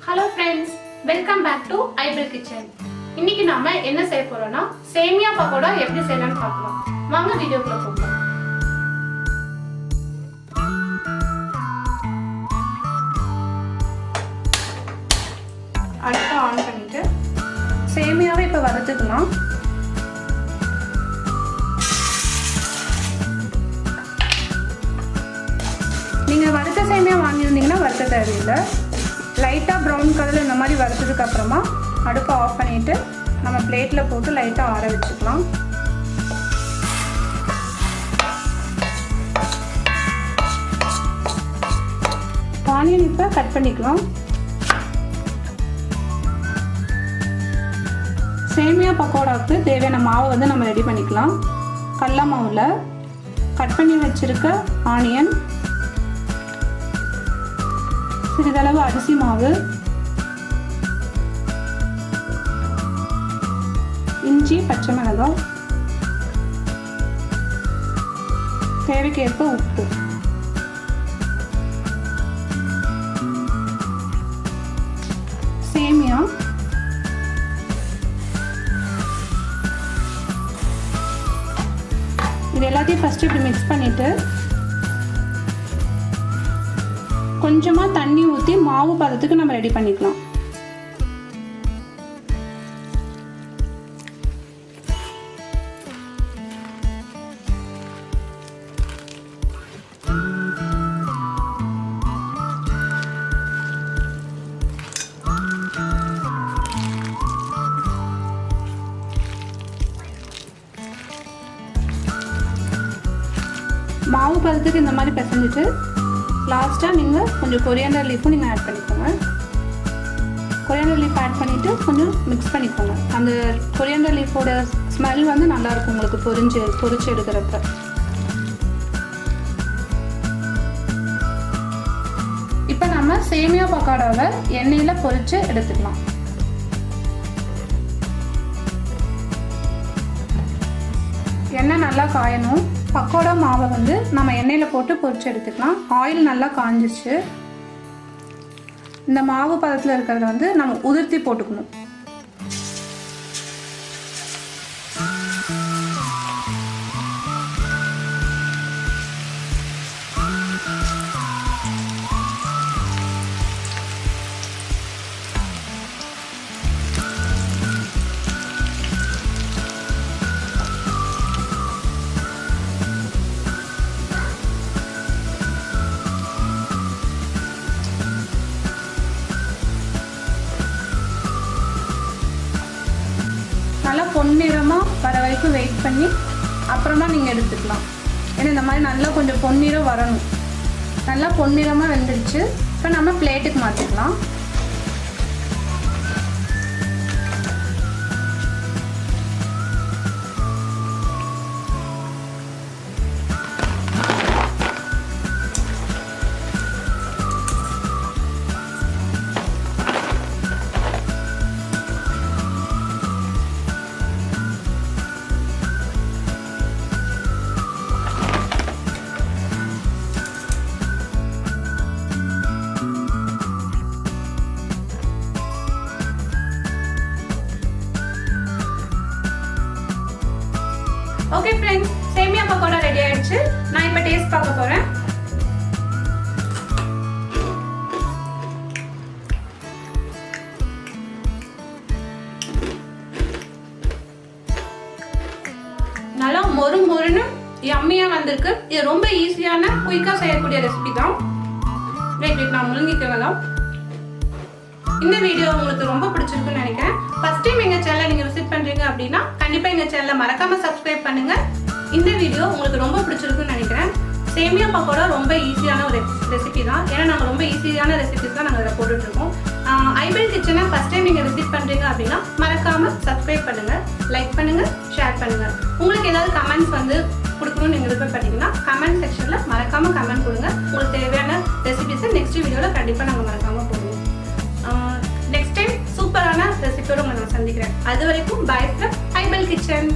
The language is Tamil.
Hello friends, welcome back to Ibel Kitchen. இன்னைக்கு நாம என்ன செய்ய போறோம்னா சேமியா பக்கோடா எப்படி செய்யலாம்னு பார்க்கலாம். வாங்க வீடியோக்குள்ள போகலாம். அடுப்பை ஆன் பண்ணிட்டு சேமியாவை இப்ப வறுத்துக்கலாம். நீங்க வறுத்த சேமியா வாங்கியிருந்தீங்கன்னா வறுத்த தேவையில்லை. லைட்டாக ப்ரௌன் கலரில் இந்த மாதிரி வறுத்ததுக்கு அப்புறமா அடுப்பை ஆஃப் பண்ணிவிட்டு நம்ம பிளேட்டில் போட்டு லைட்டாக ஆற வச்சுக்கலாம். ஆனியன் இப்போ கட் பண்ணிக்கலாம். சேமியா பக்கோடாவுக்கு தேவையான மாவை வந்து நம்ம ரெடி பண்ணிக்கலாம். கடல மாவில் கட் பண்ணி வச்சுருக்க ஆனியன், சிறிதளவு அரிசி மாவு, இஞ்சி, பச்சை மிளகாய், தேவைக்கேற்ப உப்பு, சேமியா, இது எல்லாத்தையும் ஃபர்ஸ்ட் இப்படி மிக்ஸ் பண்ணிட்டு கொஞ்சமாக தண்ணி ஊற்றி மாவு பதத்துக்கு நம்ம ரெடி பண்ணிக்கலாம். மாவு பதத்துக்கு இந்த மாதிரி பிசைஞ்சிட்டு லாஸ்ட்டாக நீங்கள் கொஞ்சம் கொரியாண்டர் லீஃபும் நீங்கள் ஆட் பண்ணிக்கோங்க. கொரியாண்டர் லீஃப் ஆட் பண்ணிவிட்டு கொஞ்சம் மிக்ஸ் பண்ணிக்கோங்க. அந்த கொரியாண்டர் லீஃபோட ஸ்மெல் வந்து நல்லாயிருக்கும் உங்களுக்கு பொரிச்சு எடுக்கிறப்ப. இப்போ நம்ம சேமியா பக்கோடாவை எண்ணெயில் பொரிச்சு எடுத்துக்கலாம். எண்ணெய் நல்லா காயணும். பக்கோடா மாவை வந்து நம்ம எண்ணெயில் போட்டு பொரிச்சு எடுத்துக்கலாம். ஆயில் நல்லா காஞ்சிச்சு. இந்த மாவு பதத்தில் இருக்கிறத வந்து நம்ம உதிர்த்தி போட்டுக்கணும். நல்லா பொன்னிறமாக வர வரைக்கும் வெயிட் பண்ணி அப்புறமா நீங்கள் எடுத்துக்கலாம். ஏன்னா இந்த மாதிரி நல்லா கொஞ்சம் பொன்னிறம் வரணும். நல்லா பொன்னிறமாக வெந்துடுச்சு. இப்போ நம்ம பிளேட்டுக்கு மாற்றிக்கலாம். ஓகே ஃப்ரெண்ட்ஸ், சேமியா பக்கோடா ரெடி ஆயிடுச்சு. நான் இப்போ டேஸ்ட் பார்க்க போறேன். நல்லா மொறுன்னு யம்மியா வந்திருக்கு. இது ரொம்ப ஈஸியான குயிக்கா செய்யக்கூடிய ரெசிபி தான். நான் முழுங்கிக்கலாம். இந்த வீடியோ உங்களுக்கு ரொம்ப பிடிச்சிருக்குன்னு நினைக்கிறேன். ஃபர்ஸ்ட் டைம் எங்க சேனலை நீங்க விசிட் பண்றீங்க அப்படின்னா கண்டிப்பா எங்க சேனலை மறக்காம சப்ஸ்கிரைப் பண்ணுங்க. இந்த வீடியோ உங்களுக்கு ரொம்ப பிடிச்சிருக்குன்னு நினைக்கிறேன். சேமியா பக்கோடா ரொம்ப ஈஸியான ஒரு ரெசிபி தான். ஏன்னா நாங்கள் ரொம்ப ஈஸியான ரெசிபிஸ் தான் நாங்கள் இதில் போட்டுட்டு இருக்கோம். ஐபிள் கிச்சனை ஃபர்ஸ்ட் டைம் நீங்க விசிட் பண்றீங்க அப்படின்னா மறக்காம சப்ஸ்கிரைப் பண்ணுங்க, லைக் பண்ணுங்க, ஷேர் பண்ணுங்க. உங்களுக்கு ஏதாவது கமெண்ட்ஸ் வந்து கொடுக்கணும்னு நீங்க விருப்பப்பட்டீங்கன்னா கமெண்ட் செக்ஷன்ல மறக்காம கமெண்ட் கொடுங்க. உங்களுக்கு தேவையான ரெசிபிஸை நெக்ஸ்ட் வீடியோல கண்டிப்பா நாங்கள் மறக்காம போடுவோம். நெக்ஸ்ட் டைம் சூப்பரான ரெசிபியோட உங்களை நான் சந்திக்கிறேன். அது வரைக்கும் பை ஃப்ரம் ஐபிள் கிச்சன்.